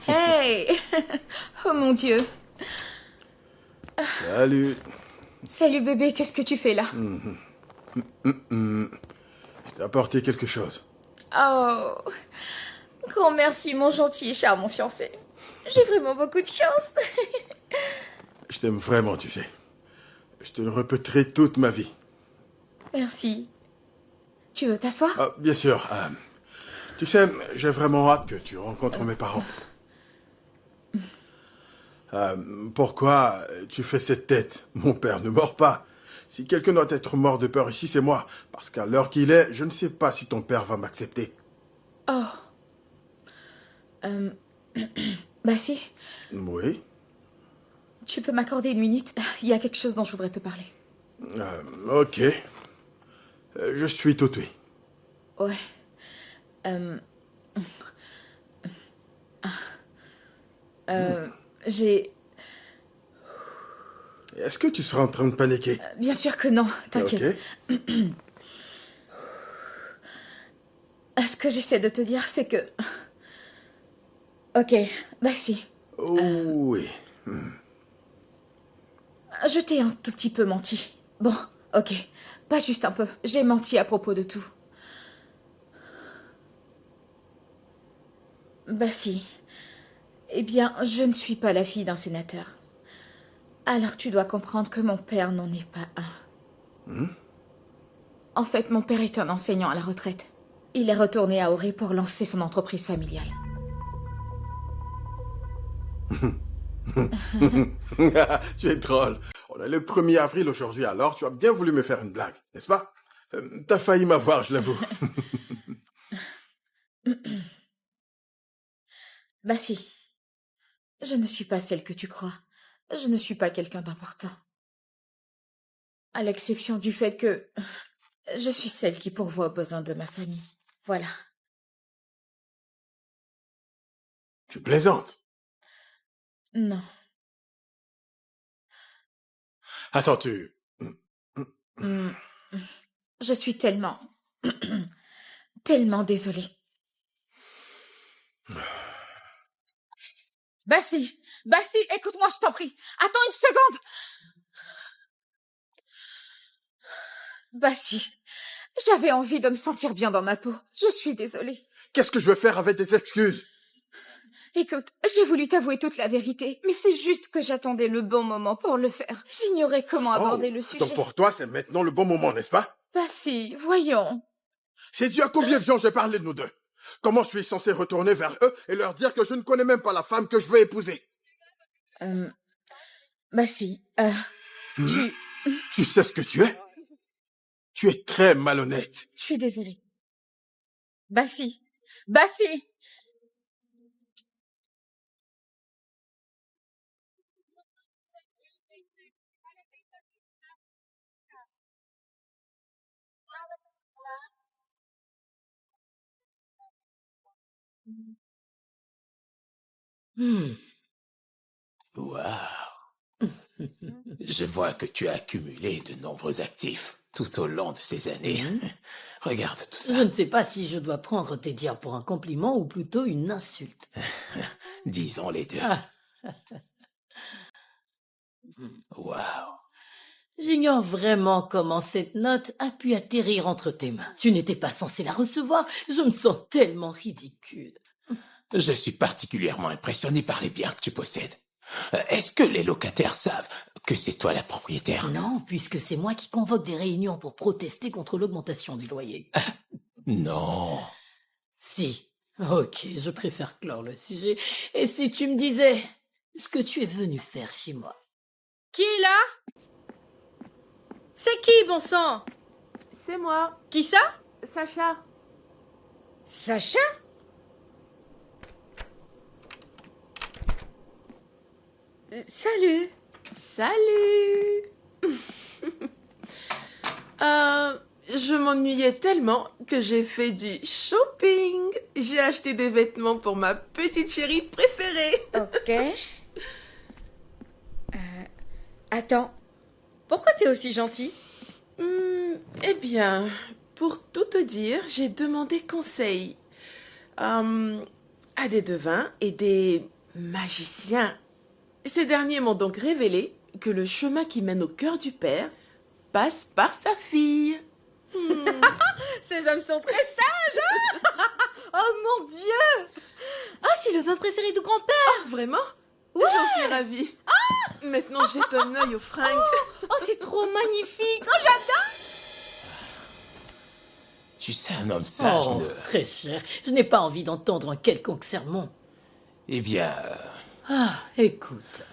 Hey! Oh mon Dieu. Salut. Salut bébé, qu'est-ce que tu fais là? Je t'ai apporté quelque chose. Oh, grand merci mon gentil et charmant fiancé. J'ai vraiment beaucoup de chance. Je t'aime vraiment, tu sais. Je te le répéterai toute ma vie. Merci. Tu veux t'asseoir? Ah, bien sûr. Tu sais, j'ai vraiment hâte que tu rencontres mes parents. Pourquoi tu fais cette tête? Mon père ne mord pas. Si quelqu'un doit être mort de peur ici, c'est moi. Parce qu'à l'heure qu'il est, je ne sais pas si ton père va m'accepter. Oh. Euh, Bah si, Oui. tu peux m'accorder une minute? Il y a quelque chose dont je voudrais te parler. Ok. Je suis tout oui. Ouais. Euh, j'ai... Est-ce que tu seras en train de paniquer? Bien sûr que non, Ok. t'inquiète. Ce que j'essaie de te dire, c'est que... Ok, bah si. Oui. Je t'ai un tout petit peu menti. Bon, ok. Pas juste un peu. J'ai menti à propos de tout. Bah si. Eh bien, je ne suis pas la fille d'un sénateur. Alors tu dois comprendre que mon père n'en est pas un. En fait, mon père est un enseignant à la retraite. Il est retourné à Auré pour lancer son entreprise familiale. Tu es drôle. On est le 1er avril aujourd'hui, alors tu as bien voulu me faire une blague, n'est-ce pas? T'as failli m'avoir, je l'avoue. Bah si. Je ne suis pas celle que tu crois. Je ne suis pas quelqu'un d'important. À l'exception du fait que je suis celle qui pourvoit aux besoins de ma famille. Voilà. Tu plaisantes. Non. Attends, tu... Hmm. Je suis tellement... tellement désolée. Bassi, Bassi, écoute-moi, je t'en prie. Attends une seconde. Bassi, j'avais envie de me sentir bien dans ma peau. Je suis désolée. Qu'est-ce que je vais faire avec des excuses? Écoute, j'ai voulu t'avouer toute la vérité, mais c'est juste que j'attendais le bon moment pour le faire. J'ignorais comment aborder Oh, le donc sujet. pour toi, c'est maintenant le bon moment, n'est-ce pas? Bassi, voyons. C'est dû à combien de gens j'ai parlé de nous deux? Comment je suis censé retourner vers eux et leur dire que je ne connais même pas la femme que je veux épouser? Bassi, tu... Tu sais ce que tu es? Tu es très malhonnête. Je suis désolée. Bassi, Bassi. Waouh! Je vois que tu as accumulé de nombreux actifs tout au long de ces années. Regarde tout Je ça. ne sais pas si je dois prendre tes dires pour un compliment ou plutôt une insulte. Disons les deux. Ah, Waouh! j'ignore vraiment comment cette note a pu atterrir entre tes mains. Tu n'étais pas censé la recevoir. Je me sens tellement ridicule. Je suis particulièrement impressionné par les biens que tu possèdes. Est-ce que les locataires savent que c'est toi la propriétaire? Non, puisque c'est moi qui convoque des réunions pour protester contre l'augmentation du loyer. Non. Si. Ok, je préfère clore le sujet. Et si tu me disais ce que tu es venu faire chez moi? Qui est là? C'est qui, bon sang? C'est moi, Qui ça? Sacha. Sacha? Salut. Salut. Je m'ennuyais tellement que j'ai fait du shopping. J'ai acheté des vêtements pour ma petite chérie préférée. Ok. Attends. Pourquoi t'es aussi gentil? Eh bien, pour tout te dire, j'ai demandé conseil. à des devins et des magiciens. Ces derniers m'ont donc révélé que le chemin qui mène au cœur du père passe par sa fille. Ces hommes sont très sages, hein. Oh mon Dieu. Oh, c'est le vin préféré du grand-père. Vraiment? Ouais. J'en suis ravie. Maintenant, jette un œil aux fringues. Oh, c'est trop magnifique. Oh, j'adore. Tu sais, un homme sage Oh, ne... très cher, je n'ai pas envie d'entendre un quelconque sermon. Eh bien, Ah, écoute.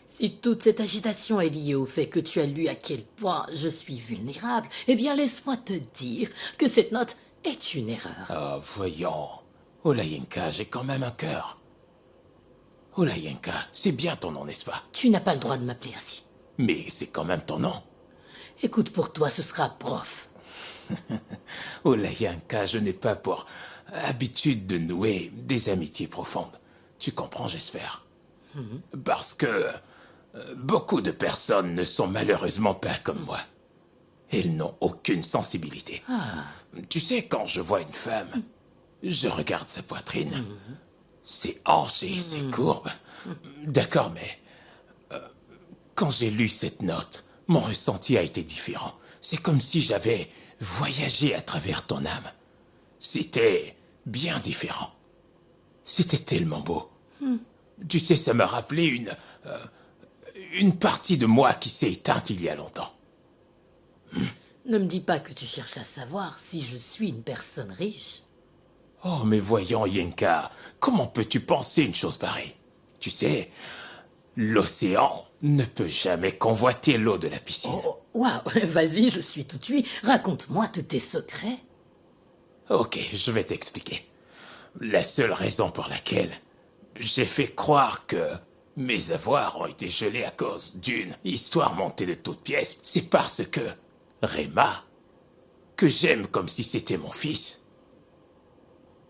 Si toute cette agitation est liée au fait que tu as lu à quel point je suis vulnérable, eh bien laisse-moi te dire que cette note est une erreur. oh, voyons. Olayenka, j'ai quand même un cœur. Olayenka, c'est bien ton nom, n'est-ce pas? Tu n'as pas le droit de m'appeler ainsi. Mais c'est quand même ton nom. Écoute, pour toi, ce sera prof. Olayenka, je n'ai pas pour habitude de nouer des amitiés profondes. Tu comprends, j'espère. Parce que beaucoup de personnes ne sont malheureusement pas comme moi. Elles n'ont aucune sensibilité. Tu sais, quand je vois une femme, je regarde sa poitrine, ses hanches et ses courbes. D'accord, mais quand j'ai lu cette note, mon ressenti a été différent. C'est comme si j'avais voyagé à travers ton âme. C'était bien différent. C'était tellement beau. Tu sais, ça m'a rappelé une partie de moi qui s'est éteinte il y a longtemps. Ne me dis pas que tu cherches à savoir si je suis une personne riche. Oh, mais voyons, Yenka, comment peux-tu penser une chose pareille? Tu sais, l'océan ne peut jamais convoiter l'eau de la piscine. Oh, waouh, vas-y, je suis tout oui. Raconte-moi tous tes secrets. Ok, je vais t'expliquer. La seule raison pour laquelle j'ai fait croire que mes avoirs ont été gelés à cause d'une histoire montée de toutes pièces, c'est parce que Réma, que j'aime comme si c'était mon fils,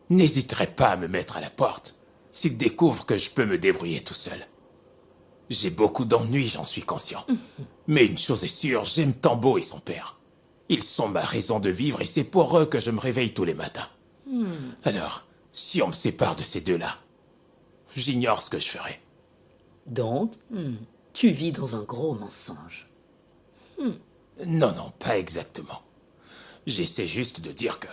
n'hésiterait pas à me mettre à la porte s'il découvre que je peux me débrouiller tout seul. J'ai beaucoup d'ennuis, j'en suis conscient. Mais une chose est sûre, j'aime Tambo et son père. Ils sont ma raison de vivre et c'est pour eux que je me réveille tous les matins. Alors, si on me sépare de ces deux-là, j'ignore ce que je ferai. Donc, tu vis dans un gros mensonge. Non, non, pas exactement. J'essaie juste de dire que...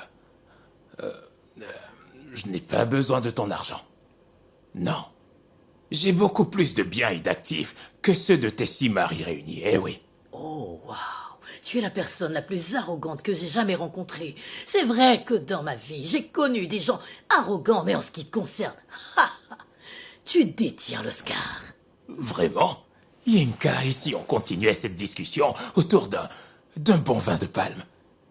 je n'ai pas besoin de ton argent. Non. J'ai beaucoup plus de biens et d'actifs que ceux de tes 6 maris réunis, eh oui. Oh, waouh, tu es la personne la plus arrogante que j'ai jamais rencontrée. C'est vrai que dans ma vie, j'ai connu des gens arrogants, mais en ce qui te concerne, tu détiens l'Oscar. Vraiment? Yenka, et si on continuait cette discussion autour d'un bon vin de palme,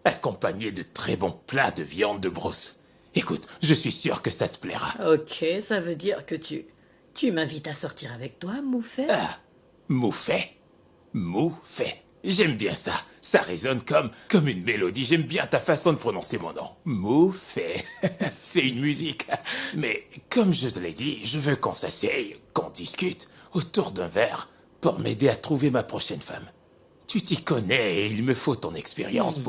accompagné de très bons plats de viande de brousse? Écoute, je suis sûr que ça te plaira. Ok, ça veut dire que tu m'invites à sortir avec toi, Moufet? Ah, Moufet. Moufet. J'aime bien ça. Ça résonne comme une mélodie. J'aime bien ta façon de prononcer mon nom. Moufet. C'est une musique. Mais comme je te l'ai dit, je veux qu'on s'asseye, qu'on discute autour d'un verre pour m'aider à trouver ma prochaine femme. Tu t'y connais et il me faut ton expérience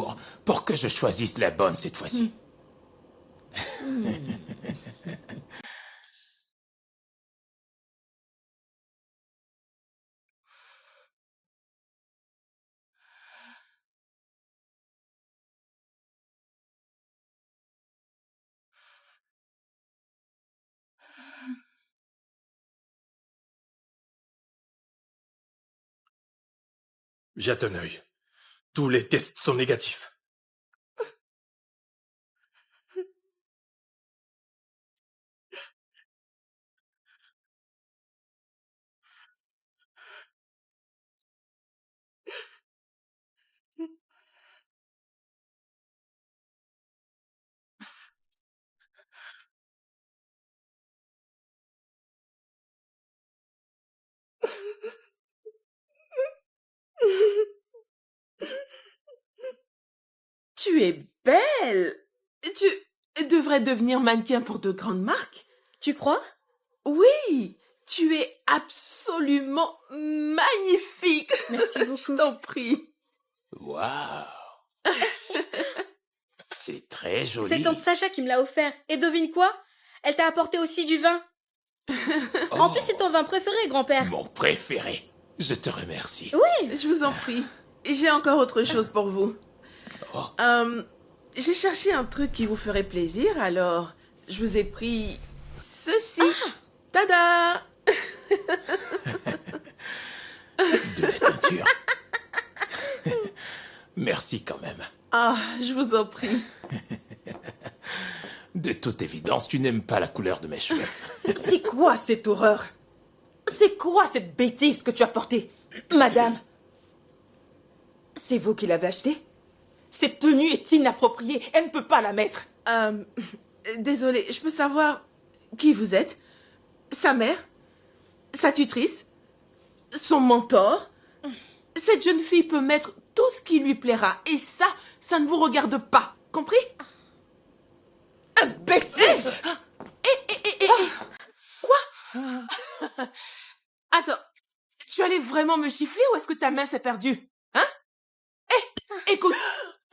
pour que je choisisse la bonne cette fois-ci. Jette un œil. Tous les tests sont négatifs. Tu es belle. Tu devrais devenir mannequin pour de grandes marques. Tu crois? Oui, tu es absolument magnifique. Merci Je beaucoup. t'en prie. Waouh. C'est très joli. C'est tante Sacha qui me l'a offert. Et devine quoi? Elle t'a apporté aussi du vin. En plus, c'est ton vin préféré, grand-père. Mon préféré. Je te remercie. Je vous en prie. J'ai encore autre chose pour vous. Oh. J'ai cherché un truc qui vous ferait plaisir, alors je vous ai pris ceci. Tada! De la teinture. Merci quand même. Ah, je vous en prie. De toute évidence, tu n'aimes pas la couleur de mes cheveux. C'est quoi cette horreur? C'est quoi cette bêtise que tu as portée, madame? C'est vous qui l'avez achetée? Cette tenue est inappropriée, elle ne peut pas la mettre. Désolée, je peux savoir qui vous êtes? Sa mère? Sa tutrice? Son mentor? Cette jeune fille peut mettre tout ce qui lui plaira, et ça ne vous regarde pas, compris? Imbécile! Quoi? Attends, tu allais vraiment me gifler ou est-ce que ta main s'est perdue? Hein? Écoute,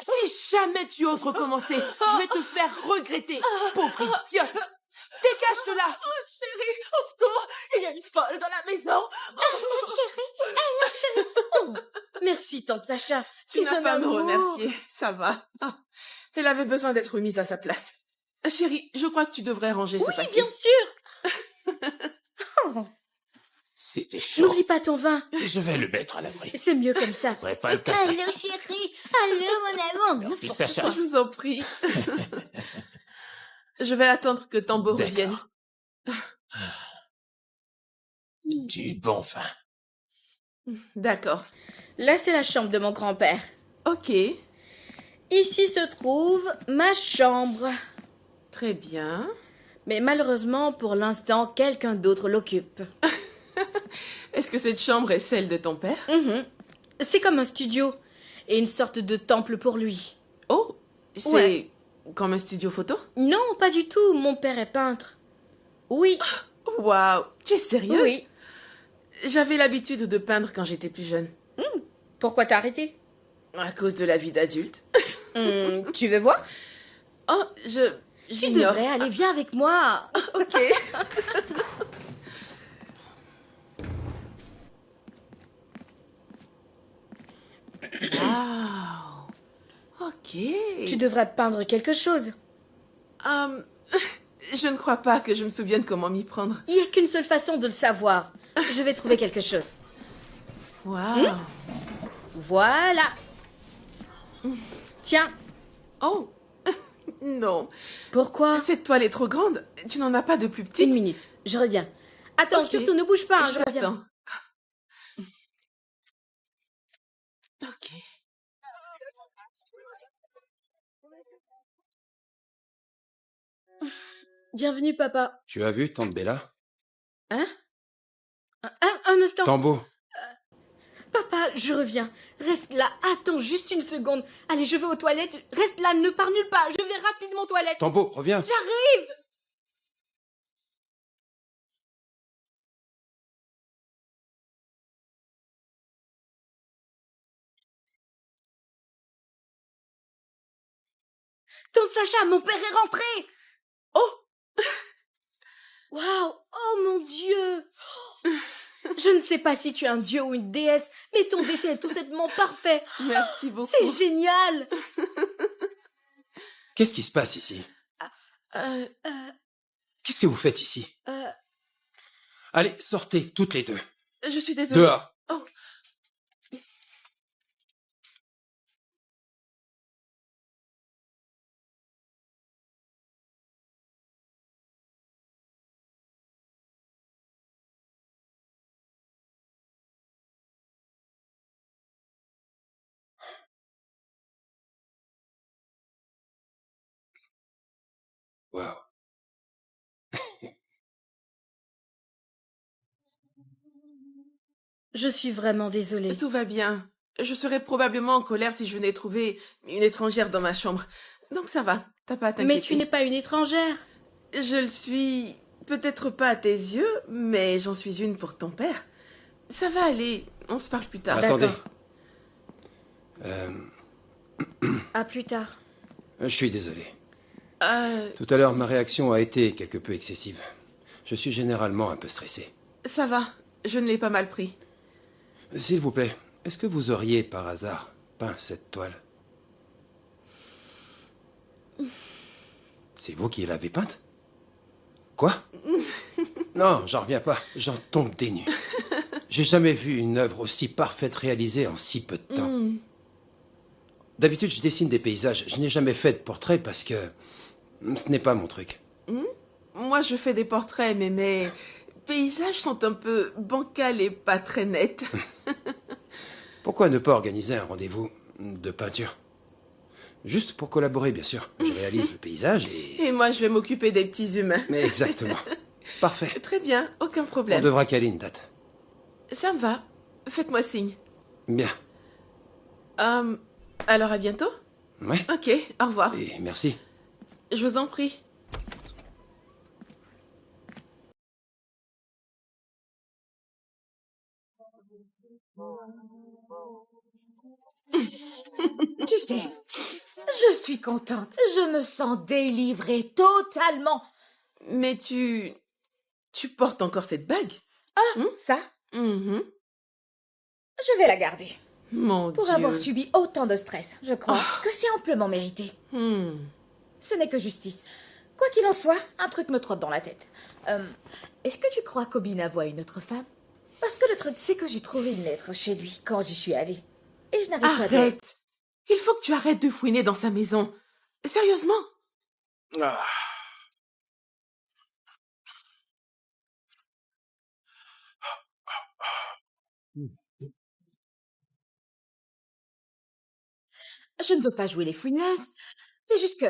si jamais tu oses recommencer, je vais te faire regretter, pauvre idiote! Dégage de là! Oh, chérie, au secours! Il y a une folle dans la maison! Merci, tante Sacha. Tu es n'as un pas à me amour. remercier, ça va. Ah, elle avait besoin d'être remise à sa place. Chérie, je crois que tu devrais ranger ce papier. Bien sûr. C'était chaud. N'oublie pas ton vin. Je vais le mettre à l'abri. C'est mieux comme ça. Je ferai pas le casser. Allô, chérie. Allô, mon amour. Merci, Sacha. Je vous en prie. Je vais attendre que Tambo D'accord. revienne. Du bon vin. D'accord. Là, c'est la chambre de mon grand-père. Ok, Ici se trouve ma chambre. très bien. Mais malheureusement, pour l'instant, quelqu'un d'autre l'occupe. Est-ce que cette chambre est celle de ton père? Mhm. C'est comme un studio et une sorte de temple pour lui. Oh, c'est Ouais. comme un studio photo? Non, pas du tout. Mon père est peintre. Oui, Waouh, tu es sérieux? oui. J'avais l'habitude de peindre quand j'étais plus jeune. Pourquoi t'as arrêté? À cause de la vie d'adulte. Tu veux voir? Oh, Tu j'ignore. devrais aller, viens avec moi. Ok. Waouh. Ok. Tu devrais peindre quelque chose. Je ne crois pas que je me souvienne comment m'y prendre. Il n'y a qu'une seule façon de le savoir. Je vais trouver quelque chose. Waouh. Voilà. Tiens, Oh. Non. pourquoi? Cette toile est trop grande. Tu n'en as pas de plus petite? Une minute, je reviens. Attends, Ok. surtout ne bouge pas, hein, Je je reviens. t'attends. Ok. Bienvenue, papa. Tu as vu tante Bella? Hein? Un instant. Tambo, Papa, je reviens. Reste là, attends juste une seconde. Allez, je vais aux toilettes. Reste là, ne pars nulle part. Je vais rapidement aux toilettes. Tambo, reviens. J'arrive. Tante Sacha, mon père est rentré. Oh. Waouh, oh mon Dieu. Je ne sais pas si tu es un dieu ou une déesse, mais ton dessin est tout simplement parfait. Merci beaucoup. C'est génial. Qu'est-ce qui se passe ici? Euh, Qu'est-ce que vous faites ici? Allez, sortez, toutes les deux. je suis désolée. Dehors. Oh. Waouh. Je suis vraiment désolée. Tout va bien. Je serais probablement en colère si je venais trouver une étrangère dans ma chambre. Donc ça va, t'as pas à t'inquiéter. Mais tu n'es pas une étrangère. Je le suis, peut-être pas à tes yeux, mais j'en suis une pour ton père. Ça va aller, on se parle plus tard. Attendez. À plus tard. Je suis désolé. Tout à l'heure, ma réaction a été quelque peu excessive. Je suis généralement un peu stressé. Ça va, je ne l'ai pas mal pris. S'il vous plaît, est-ce que vous auriez, par hasard, peint cette toile? C'est vous qui l'avez peinte? Quoi? Non, j'en reviens pas. J'en tombe des nues. J'ai jamais vu une œuvre aussi parfaite réalisée en si peu de temps. D'habitude, je dessine des paysages. Je n'ai jamais fait de portrait parce que ce n'est pas mon truc. Moi, je fais des portraits, mais mes paysages sont un peu bancals et pas très nets. Pourquoi ne pas organiser un rendez-vous de peinture? Juste pour collaborer, bien sûr. Je réalise le paysage et... Et moi, je vais m'occuper des petits humains. Mais exactement. Parfait. Très bien, aucun On problème. devra caler une date. Ça me va. Faites-moi signe. Bien. Alors à bientôt. Ouais. Ok, au revoir. Et merci. Je vous en prie. Tu sais, je suis contente. Je me sens délivrée totalement. Mais tu portes encore cette bague? Ça, Mhm. je vais la garder. Mon Pour Dieu. avoir subi autant de stress, je crois que c'est amplement mérité. Hmm. Ce n'est que justice. Quoi qu'il en soit, un truc me trotte dans la tête. Est-ce que tu crois qu'Obina voit une autre femme? Parce que le truc, c'est que j'ai trouvé une lettre chez lui quand j'y suis allée. Et je n'arrive pas de... Arrête. Il faut que tu arrêtes de fouiner dans sa maison. Sérieusement. Ah. Je ne veux pas jouer les fouineuses. C'est juste que...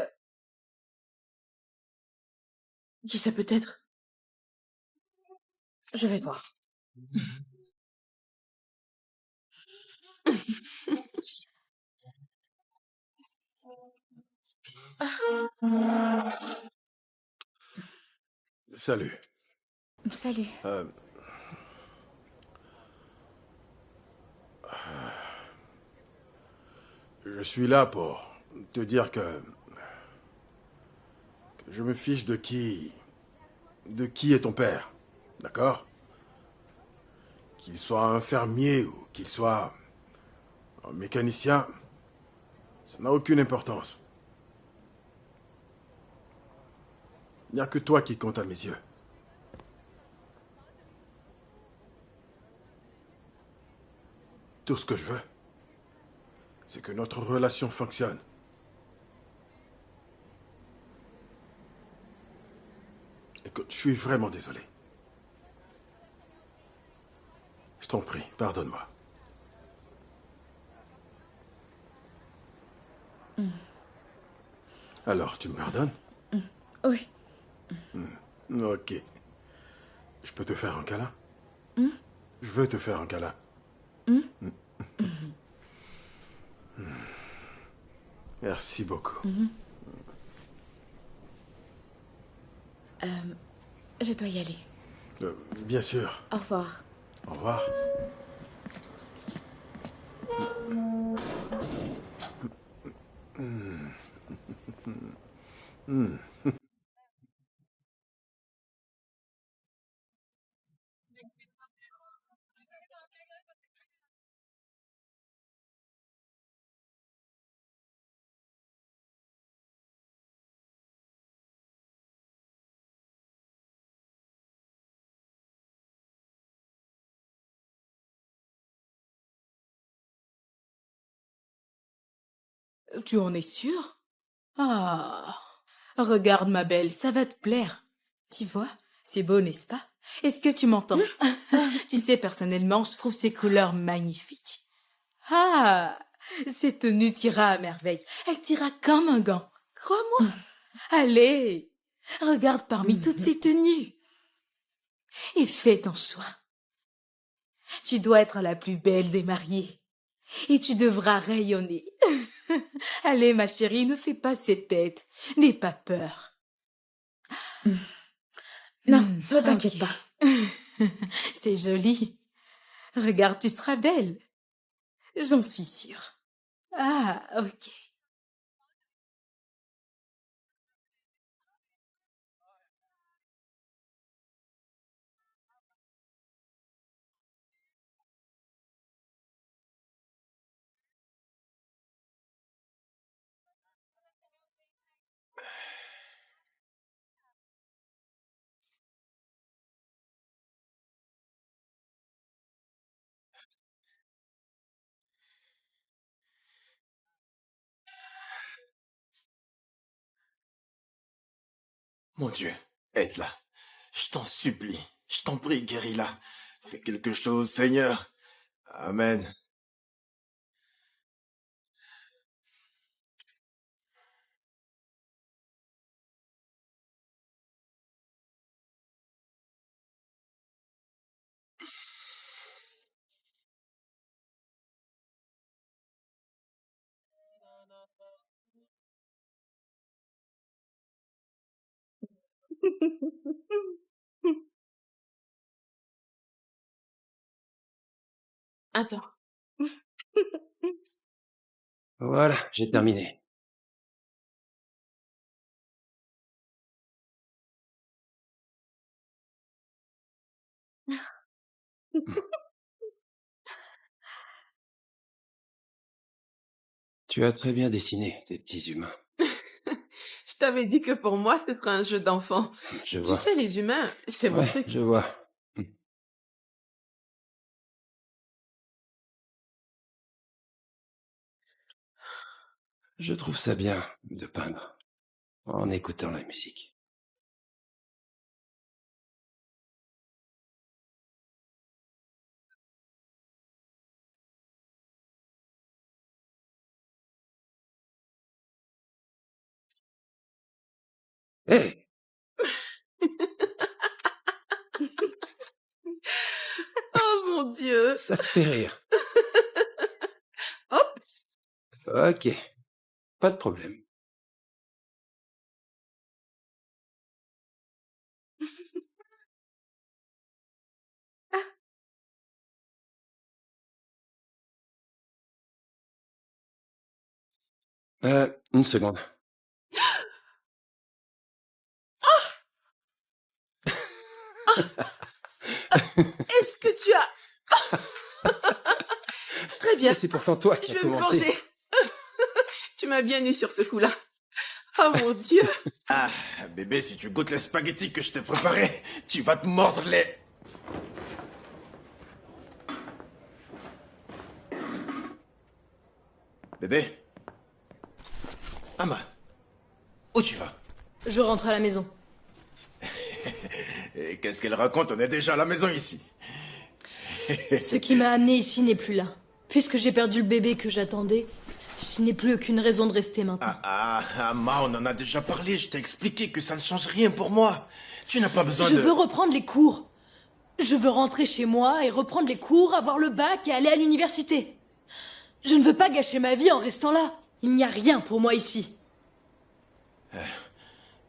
Qui ça peut être? Je vais voir. Salut. Salut. Je suis là pour te dire que je me fiche de qui est ton père, d'accord? Qu'il soit un fermier ou qu'il soit un mécanicien, ça n'a aucune importance. Il n'y a que toi qui compte à mes yeux. Tout ce que je veux, c'est que notre relation fonctionne. Écoute, je suis vraiment désolé. Je t'en prie, pardonne-moi. Alors, tu me pardonnes? Oui. Ok. Je peux te faire un câlin? Je veux te faire un câlin. Merci beaucoup. Je dois y aller. Bien sûr. Au revoir. Au revoir. Tu en es sûre? Ah, regarde ma belle, ça va te plaire. Tu vois, c'est beau, n'est-ce pas? Est-ce que tu m'entends? Tu sais, personnellement, je trouve ces couleurs magnifiques. Ah, cette tenue t'ira à merveille. Elle t'ira comme un gant. Crois-moi. Allez, regarde parmi toutes ces tenues. Et fais ton choix. Tu dois être la plus belle des mariées. Et tu devras rayonner. Allez, ma chérie, ne fais pas cette tête. N'aie pas peur. Non, ne t'inquiète pas. C'est joli. Regarde, tu seras belle. J'en suis sûre. Ah, ok. Mon Dieu, aide-la. Je t'en supplie. Je t'en prie, guéris-la. Fais quelque chose, Seigneur. Amen. Attends. Voilà, j'ai terminé. Tu as très bien dessiné, tes petits humains. Je t'avais dit que pour moi, ce serait un jeu d'enfant. Je Tu vois. sais, les humains, c'est mon Ouais, truc. je vois. Je trouve ça bien de peindre en écoutant la musique. Hé, Oh mon Dieu. ça te fait rire. Hop. Ok, pas de problème. Une seconde. Est-ce que tu as... Très bien. C'est pourtant toi qui Je as vais me commencé. venger. Tu m'as bien eu sur ce coup-là. Oh mon Dieu. Ah, bébé, si tu goûtes les spaghettis que je t'ai préparés, tu vas te mordre les... Bébé? Ama, où tu vas? Je rentre à la maison. Et qu'est-ce qu'elle raconte? On est déjà à la maison ici. Ce qui m'a amené ici n'est plus là. Puisque j'ai perdu le bébé que j'attendais, je n'ai plus aucune raison de rester maintenant. Ama, on en a déjà parlé, je t'ai expliqué que ça ne change rien pour moi. Tu n'as pas besoin Je de... veux reprendre les cours. Je veux rentrer chez moi et reprendre les cours, avoir le bac et aller à l'université. Je ne veux pas gâcher ma vie en restant là. Il n'y a rien pour moi ici.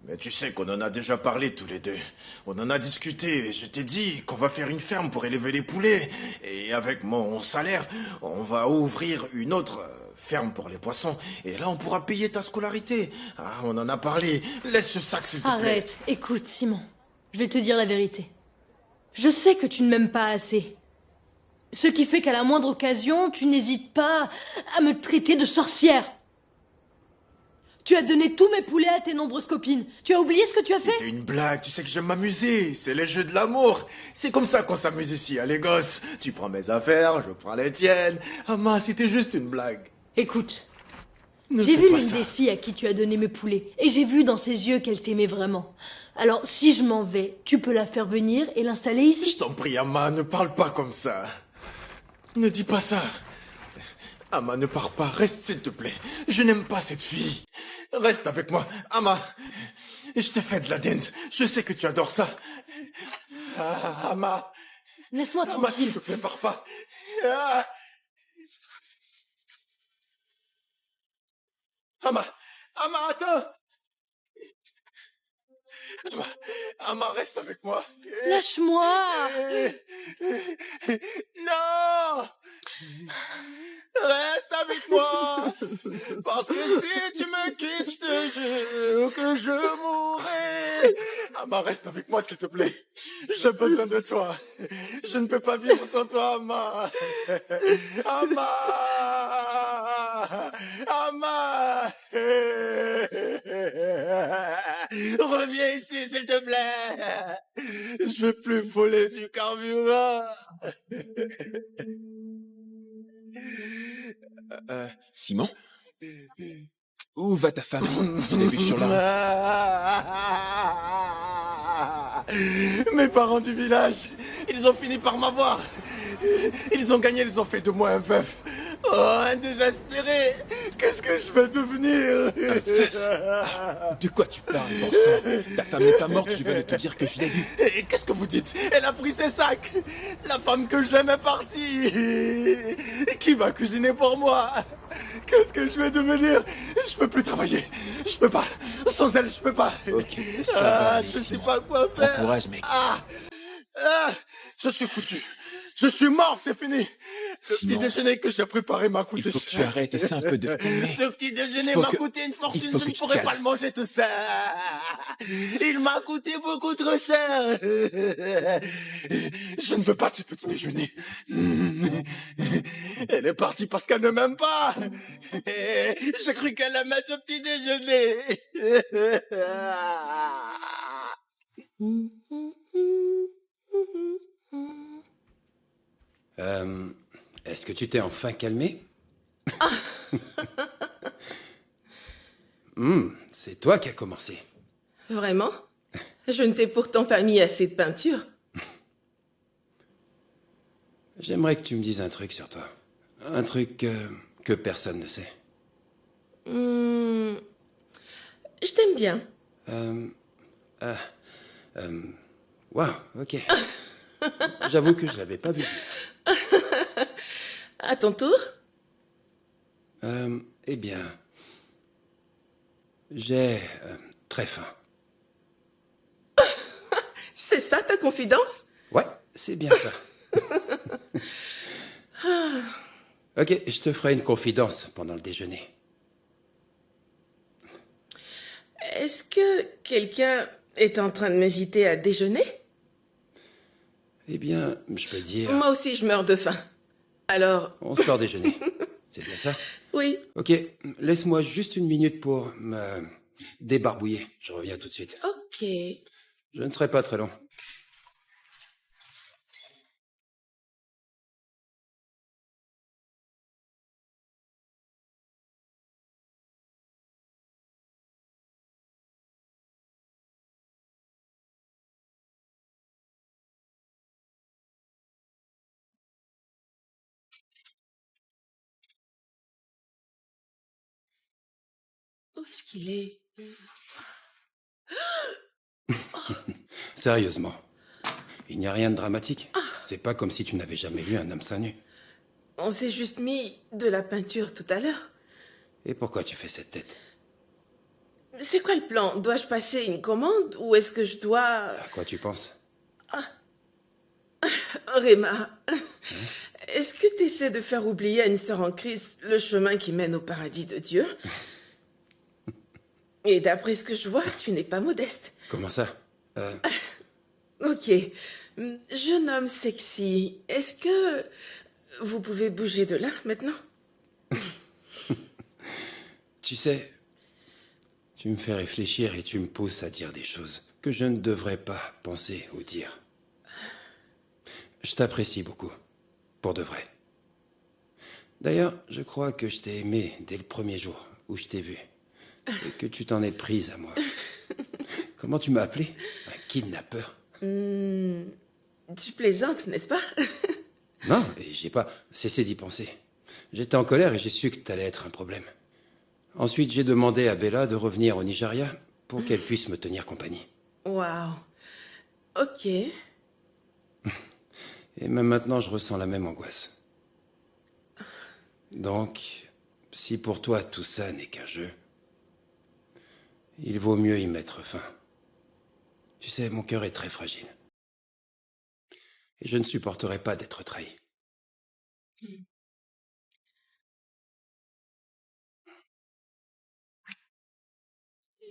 Mais tu sais qu'on en a déjà parlé tous les deux. On en a discuté et je t'ai dit qu'on va faire une ferme pour élever les poulets. Et avec mon salaire, on va ouvrir une autre ferme pour les poissons. Et là, on pourra payer ta scolarité. Ah, on en a parlé. Laisse ce sac, s'il te plaît. Arrête, écoute, Simon. Je vais te dire la vérité. Je sais que tu ne m'aimes pas assez. Ce qui fait qu'à la moindre occasion, tu n'hésites pas à me traiter de sorcière. Tu as donné tous mes poulets à tes nombreuses copines. Tu as oublié ce que tu as fait? C'était une blague, tu sais que j'aime m'amuser. C'est les jeux de l'amour. C'est comme ça qu'on s'amuse ici, allez gosses. Tu prends mes affaires, je prends les tiennes. Ah, c'était juste une blague. Écoute, Ne j'ai fais vu pas l'une ça. des filles à qui tu as donné mes poulets, et j'ai vu dans ses yeux qu'elle t'aimait vraiment. Alors, si je m'en vais, tu peux la faire venir et l'installer ici. Je t'en prie, Ama, ne parle pas comme ça. Ne dis pas ça. Ama, ne pars pas, reste s'il te plaît. Je n'aime pas cette fille. Reste avec moi, Ama. Je t'ai fait de la dinde. Je sais que tu adores ça. Ah, Ama. Laisse-moi Ama, tranquille. s'il te plaît, pars pas. Ah. Ama, Ama, attends. Ama, reste avec moi. Lâche-moi. Non! Reste avec moi! Parce que si tu me quittes, je te jure que je mourrai! Ama, reste avec moi, s'il te plaît. J'ai besoin de toi. Je ne peux pas vivre sans toi, Ama. Ama! Ama! Reviens ici, s'il te plaît! Je veux plus voler du carburant! Simon? Où va ta femme? Je l'ai vue sur la route. Mes parents du village, ils ont fini par m'avoir. Ils ont gagné, ils ont fait de moi un veuf. Oh, un désespéré. Qu'est-ce que je vais devenir? De quoi tu parles, bon sang? Ta femme n'est pas morte, je viens de te dire que je l'ai vue. Et qu'est-ce que vous dites? Elle a pris ses sacs. La femme que j'aime est partie. Qui va cuisiner pour moi? Qu'est-ce que je vais devenir? Je peux plus travailler. Je peux pas. Sans elle, je peux pas. Ok, ça va aller, je sais Simon. pas quoi Prends faire. courage, mec. Je suis foutu. Je suis mort, c'est fini. Ce Simon, petit déjeuner que j'ai préparé m'a coûté Il faut que tu cher. arrêtes, essaie un peu de te calmer. Ce petit déjeuner Faut m'a que- coûté une fortune, il faut je que ne tu te pourrais pas calmes. le manger tout ça. Il m'a coûté beaucoup trop cher. Je ne veux pas de ce petit déjeuner. Elle est partie parce qu'elle ne m'aime pas. J'ai cru qu'elle aimait ce petit déjeuner. Est-ce que tu t'es enfin calmé? C'est toi qui as commencé. Vraiment? Je ne t'ai pourtant pas mis assez de peinture. J'aimerais que tu me dises un truc sur toi. Un truc que personne ne sait. Je t'aime bien. Waouh, ok. J'avoue que je l'avais pas vu. À ton tour? Eh bien, j'ai très faim. C'est ça ta confidence? Ouais, c'est bien ça. Ok, je te ferai une confidence pendant le déjeuner. Est-ce que quelqu'un est en train de m'inviter à déjeuner? Eh bien, je peux dire, Moi aussi, je meurs de faim. Alors, on sort déjeuner. C'est bien ça? oui. Ok, laisse-moi juste une minute pour me débarbouiller. Je reviens tout de suite. Ok. Je ne serai pas très long. Où est-ce qu'il est? Sérieusement, il n'y a rien de dramatique. C'est pas comme si tu n'avais jamais vu un homme seins nu. On s'est juste mis de la peinture tout à l'heure. Et pourquoi tu fais cette tête? C'est quoi le plan? Dois-je passer une commande ou est-ce que je dois... À quoi tu penses? Réma, est-ce que tu essaies de faire oublier à une sœur en crise le chemin qui mène au paradis de Dieu? Et d'après ce que je vois, tu n'es pas modeste. Comment ça? Ok. Jeune homme sexy, est-ce que vous pouvez bouger de là maintenant? Tu sais, tu me fais réfléchir et tu me pousses à dire des choses que je ne devrais pas penser ou dire. Je t'apprécie beaucoup, pour de vrai. D'ailleurs, je crois que je t'ai aimé dès le premier jour où je t'ai vu et que tu t'en es prise à moi. Comment tu m'as appelé? Un kidnappeur? Tu plaisantes, n'est-ce pas? Non, et j'ai pas cessé d'y penser. J'étais en colère et j'ai su que t'allais être un problème. Ensuite, j'ai demandé à Bella de revenir au Nigeria pour qu'elle puisse me tenir compagnie. Waouh. Ok. Et même maintenant, je ressens la même angoisse. Donc, si pour toi tout ça n'est qu'un jeu, il vaut mieux y mettre fin. Tu sais, mon cœur est très fragile. Et je ne supporterai pas d'être trahi.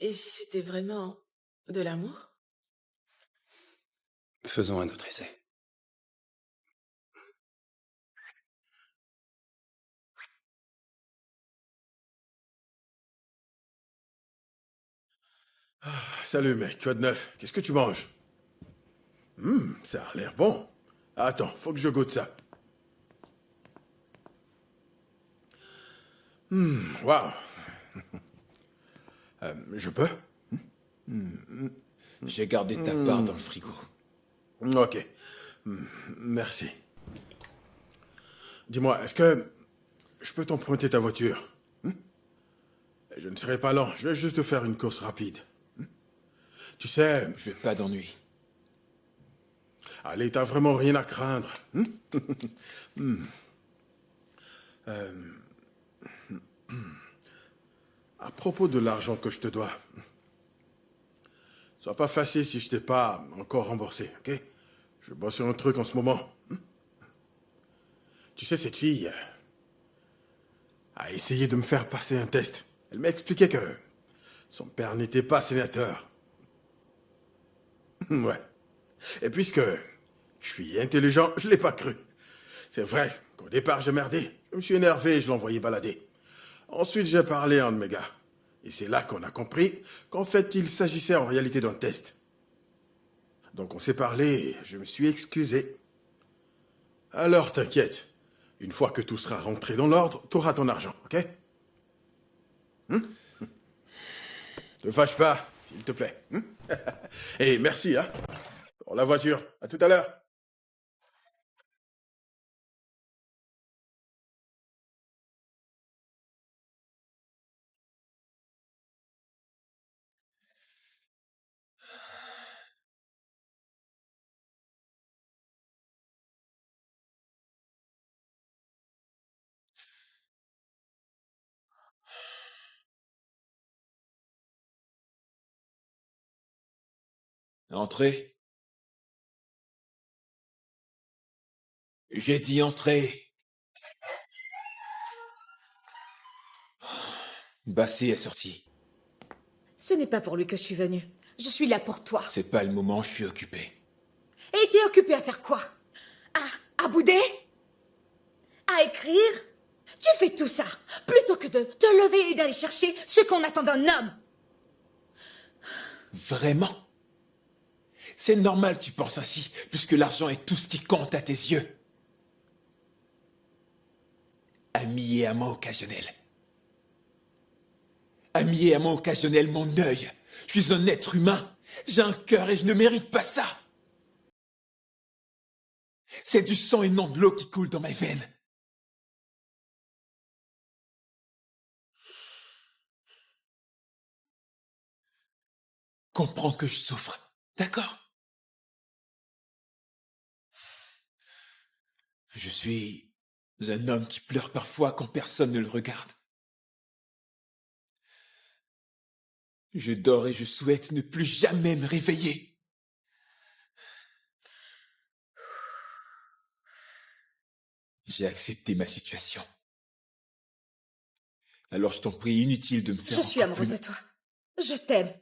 Et si c'était vraiment de l'amour? Faisons un autre essai. Salut mec, quoi de neuf? Qu'est-ce que tu manges? Ça a l'air bon. Attends, faut que je goûte ça. Waouh. Je peux? J'ai gardé ta part dans le frigo. Ok. Merci. Dis-moi, est-ce que je peux t'emprunter ta voiture? Je ne serai pas lent, je vais juste te faire une course rapide. Tu sais... Je vais pas d'ennui. Allez, t'as vraiment rien à craindre. À propos de l'argent que je te dois, sois pas fâché si je t'ai pas encore remboursé, ok? Je bosse sur un truc en ce moment. Tu sais, cette fille a essayé de me faire passer un test. Elle m'a expliqué que son père n'était pas sénateur. Ouais. Et puisque je suis intelligent, je l'ai pas cru. C'est vrai qu'au départ, j'ai merdé. Je me suis énervé et je l'ai envoyé balader. Ensuite, j'ai parlé à un de mes gars. Et c'est là qu'on a compris qu'en fait, il s'agissait en réalité d'un test. Donc on s'est parlé et je me suis excusé. Alors t'inquiète. Une fois que tout sera rentré dans l'ordre, t'auras ton argent, ok? Ne fâche pas, s'il te plaît. Et merci, hein, pour la voiture. À tout à l'heure. Entrez. J'ai dit entrez. Bassie est sorti. Ce n'est pas pour lui que je suis venue. Je suis là pour toi. C'est pas le moment, je suis occupé. Et t'es occupé à faire quoi? À bouder? À écrire? Tu fais tout ça plutôt que de te lever et d'aller chercher ce qu'on attend d'un homme. Vraiment? C'est normal que tu penses ainsi, puisque l'argent est tout ce qui compte à tes yeux. Ami et amant occasionnel. Ami et amant occasionnel, mon œil. Je suis un être humain. J'ai un cœur et je ne mérite pas ça. C'est du sang et non de l'eau qui coule dans mes veines. Comprends que je souffre, d'accord? Je suis un homme qui pleure parfois quand personne ne le regarde. Je dors et je souhaite ne plus jamais me réveiller. J'ai accepté ma situation. Alors je t'en prie, inutile de me faire... Je suis amoureuse de toi. Je t'aime.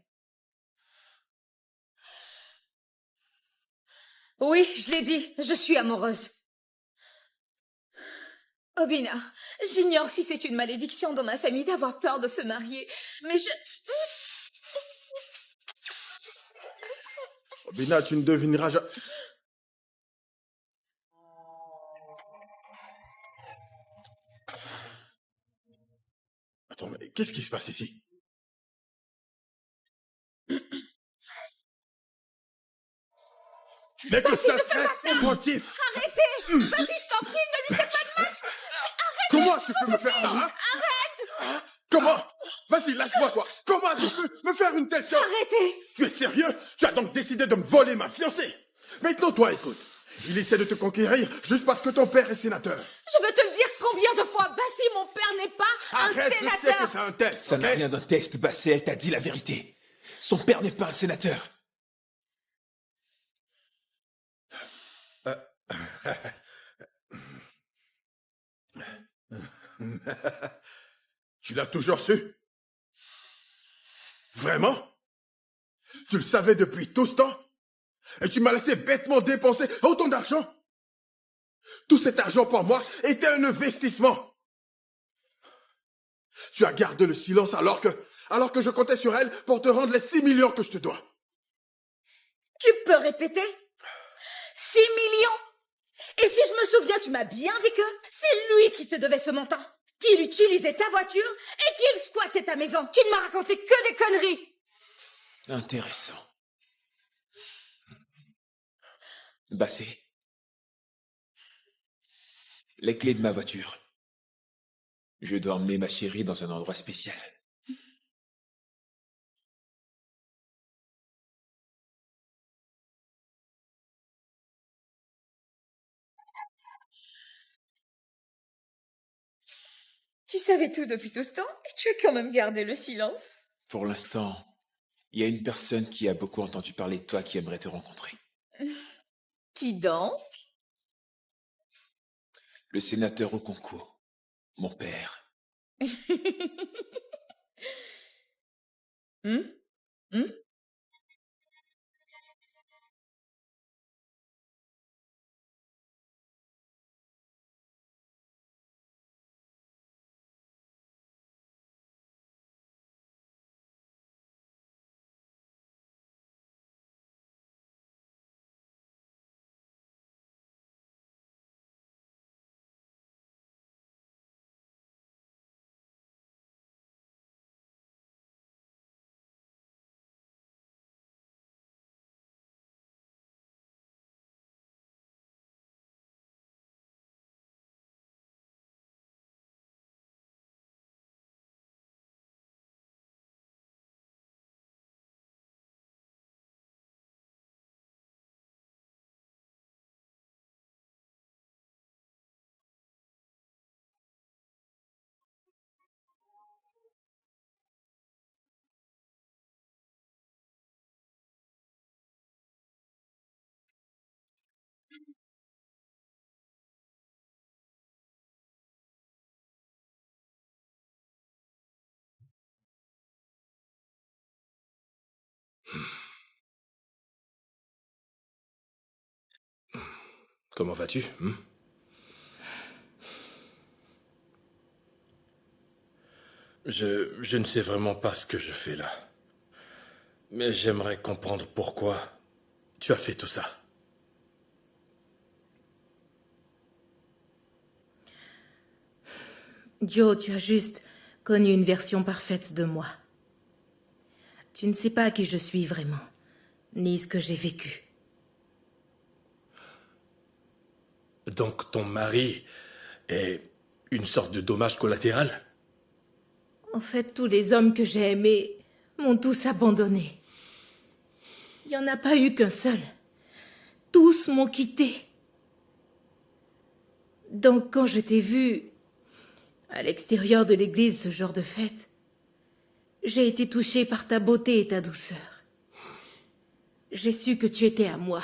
Oui, je l'ai dit, je suis amoureuse. Obina, j'ignore si c'est une malédiction dans ma famille d'avoir peur de se marier, mais je... Obina, tu ne devineras jamais... Attends, mais qu'est-ce qui se passe ici? Mais que ça fait tranquille. Arrêtez! Vas-y, je t'en prie, ne lui fais pas de mal! Comment tu peux me faire ça, hein? Arrête! Comment? Vas-y, lâche-moi, toi! Comment tu peux me faire une telle chose? Arrêtez! Tu es sérieux? Tu as donc décidé de me voler ma fiancée? Maintenant, toi, écoute. Il essaie de te conquérir juste parce que ton père est sénateur. Je veux te le dire combien de fois, Bassi, mon père n'est pas Arrête, un sénateur! je sais que c'est un test, Ça ok? n'a rien d'un test, Basset, elle t'a dit la vérité. Son père n'est pas un sénateur. Tu l'as toujours su? Vraiment? Tu le savais depuis tout ce temps? Et tu m'as laissé bêtement dépenser autant d'argent? Tout cet argent pour moi était un investissement. Tu as gardé le silence alors que je comptais sur elle pour te rendre les 6 millions que je te dois. Tu peux répéter? 6 millions? Et si je me souviens, tu m'as bien dit que c'est lui qui te devait ce montant, qu'il utilisait ta voiture et qu'il squattait ta maison. Tu ne m'as raconté que des conneries. Intéressant. Bassé, les clés de ma voiture. Je dois emmener ma chérie dans un endroit spécial. Tu savais tout depuis tout ce temps et tu as quand même gardé le silence. Pour l'instant, il y a une personne qui a beaucoup entendu parler de toi qui aimerait te rencontrer. Qui donc? Le sénateur au concours, mon père. Hmm? Hmm? Comment vas-tu Je ne sais vraiment pas ce que je fais là. Mais j'aimerais comprendre pourquoi tu as fait tout ça. Joe, tu as juste connu une version parfaite de moi. Tu ne sais pas qui je suis vraiment, ni ce que j'ai vécu. Donc ton mari est une sorte de dommage collatéral? En fait, tous les hommes que j'ai aimés m'ont tous abandonné. Il n'y en a pas eu qu'un seul. Tous m'ont quitté. Donc quand je t'ai vu à l'extérieur de l'église ce jour de fête, j'ai été touchée par ta beauté et ta douceur. J'ai su que tu étais à moi,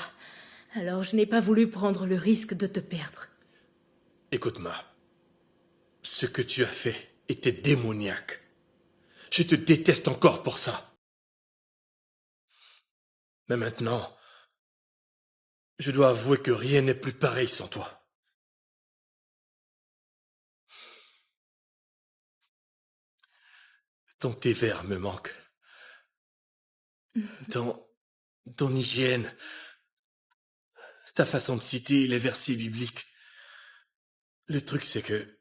alors je n'ai pas voulu prendre le risque de te perdre. Écoute-moi, ce que tu as fait était démoniaque. Je te déteste encore pour ça. Mais maintenant, je dois avouer que rien n'est plus pareil sans toi. Ton thé vert me manque. Ton hygiène, ta façon de citer les versets bibliques. Le truc, c'est que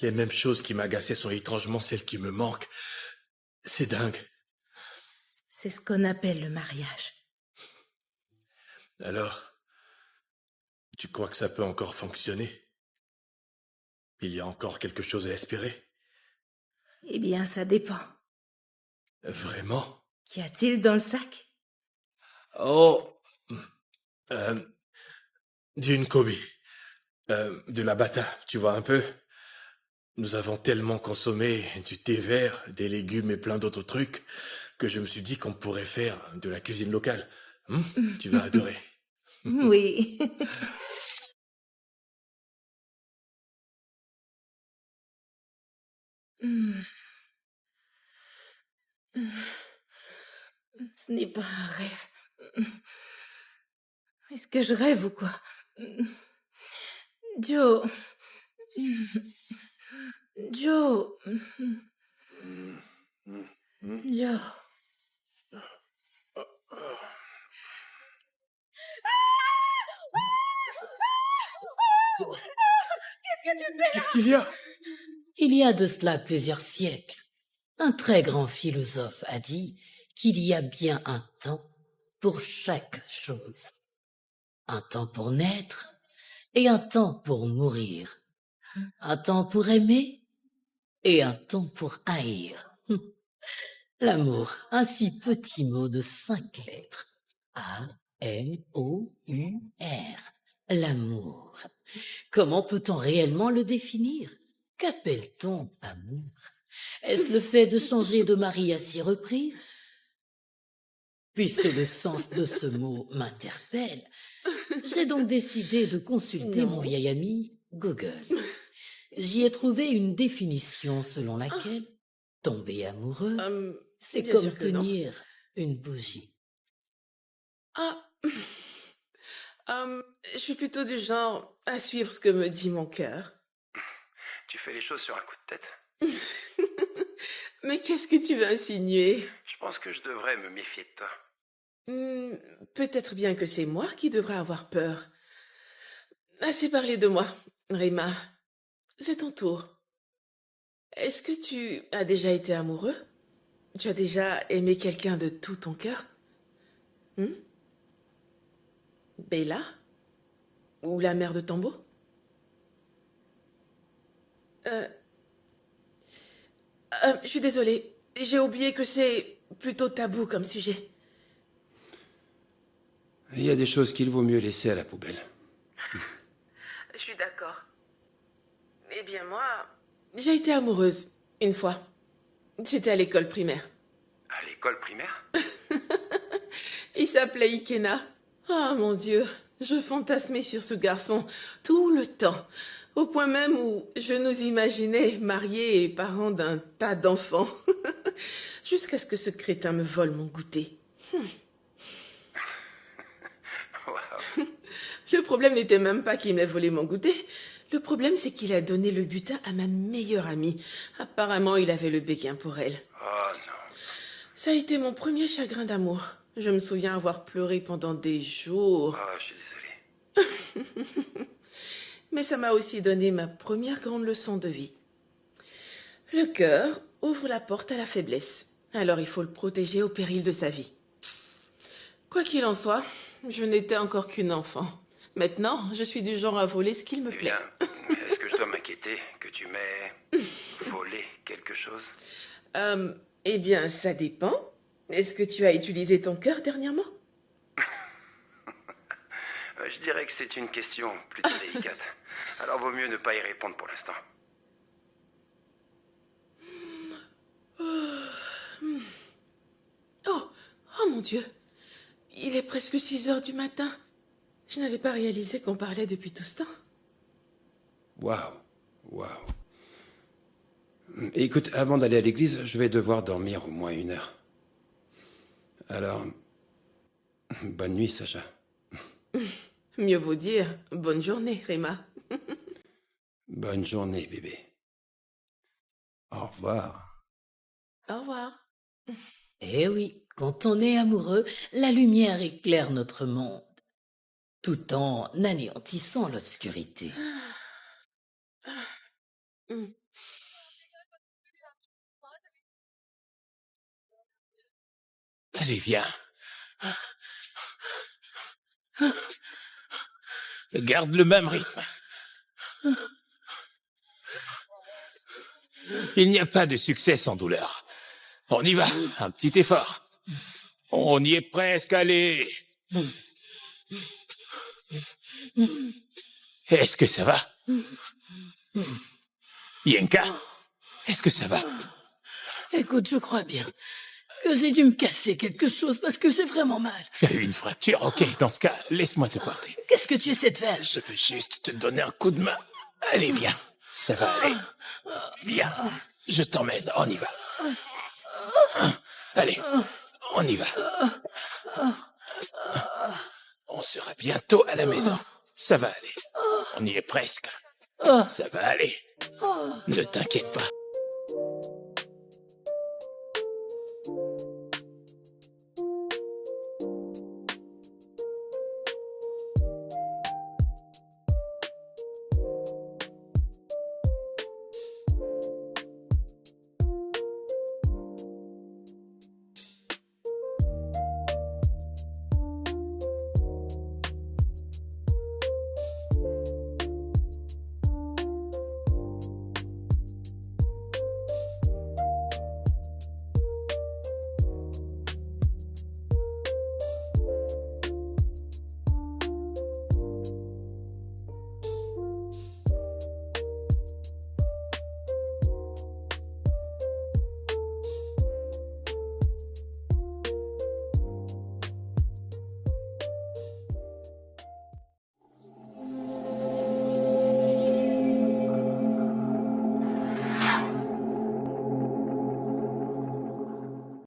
les mêmes choses qui m'agaçaient sont étrangement celles qui me manquent. C'est dingue. C'est ce qu'on appelle le mariage. Alors, tu crois que ça peut encore fonctionner? Il y a encore quelque chose à espérer? Eh bien, ça dépend. Vraiment? Qu'y a-t-il dans le sac? Oh, d'une Kobe. De la bata, tu vois un peu? Nous avons tellement consommé du thé vert, des légumes et plein d'autres trucs que je me suis dit qu'on pourrait faire de la cuisine locale. Tu vas adorer. Oui. Ce n'est pas un rêve. Est-ce que je rêve ou quoi? Joe. Joe. Joe. Qu'est-ce qu'il y a? Il y a de cela plusieurs siècles, un très grand philosophe a dit qu'il y a bien un temps pour chaque chose. Un temps pour naître et un temps pour mourir. Un temps pour aimer et un temps pour haïr. L'amour, un si petit mot de 5 lettres. A-M-O-U-R. L'amour. Comment peut-on réellement le définir? Qu'appelle-t-on amour? Est-ce le fait de changer de mari à 6 reprises? Puisque le sens de ce mot m'interpelle, j'ai donc décidé de consulter mon vieil ami Google. J'y ai trouvé une définition selon laquelle tomber amoureux, c'est bien comme sûr que non. tenir une bougie. Ah, je suis plutôt du genre à suivre ce que me dit mon cœur. Tu fais les choses sur un coup de tête. Mais qu'est-ce que tu veux insinuer? Je pense que je devrais me méfier de toi. Peut-être bien que c'est moi qui devrais avoir peur. Assez parlé de moi, Rima. C'est ton tour. Est-ce que tu as déjà été amoureux? Tu as déjà aimé quelqu'un de tout ton cœur? Bella? Ou la mère de Tambo? Je suis désolée. J'ai oublié que c'est plutôt tabou comme sujet. Il y a des choses qu'il vaut mieux laisser à la poubelle. Je suis d'accord. Eh bien, moi, j'ai été amoureuse, une fois. C'était à l'école primaire. À l'école primaire? Il s'appelait Ikena. Oh mon Dieu, je fantasmais sur ce garçon tout le temps, au point même où je nous imaginais mariés et parents d'un tas d'enfants, jusqu'à ce que ce crétin me vole mon goûter. Wow. Le problème n'était même pas qu'il m'ait volé mon goûter. Le problème, c'est qu'il a donné le butin à ma meilleure amie. Apparemment, il avait le béguin pour elle. Oh non. Ça a été mon premier chagrin d'amour. Je me souviens avoir pleuré pendant des jours. Oh, je suis désolé. Mais ça m'a aussi donné ma première grande leçon de vie. Le cœur ouvre la porte à la faiblesse. Alors il faut le protéger au péril de sa vie. Quoi qu'il en soit, je n'étais encore qu'une enfant. Maintenant, je suis du genre à voler ce qu'il me Eh plaît. bien, est-ce que je dois m'inquiéter que tu m'aies volé quelque chose? Eh bien, ça dépend. Est-ce que tu as utilisé ton cœur dernièrement? Je dirais que c'est une question plutôt délicate. Alors vaut mieux ne pas y répondre pour l'instant. Oh mon Dieu. Il est presque 6 heures du matin. Je n'avais pas réalisé qu'on parlait depuis tout ce temps. Waouh, waouh. Écoute, avant d'aller à l'église, je vais devoir dormir au moins 1 heure. Alors, bonne nuit, Sacha. Mieux vaut dire bonne journée, Rima. Bonne journée, bébé. Au revoir. Au revoir. Eh oui, quand on est amoureux, la lumière éclaire notre monde, tout en anéantissant l'obscurité. Allez, viens. Garde le même rythme. Il n'y a pas de succès sans douleur. On y va, un petit effort. On y est presque, allez. Est-ce que ça va? Yenka, est-ce que ça va? Écoute, je crois bien que j'ai dû me casser quelque chose parce que j'ai vraiment mal. Tu as eu une fracture, ok. Dans ce cas, laisse-moi te porter. Qu'est-ce que tu essaies de faire? Je veux juste te donner un coup de main. Allez, viens. Ça va aller. Viens. Je t'emmène, on y va. Allez, on y va. On sera bientôt à la maison. Ça va aller. On y est presque. Ça va aller. Ne t'inquiète pas.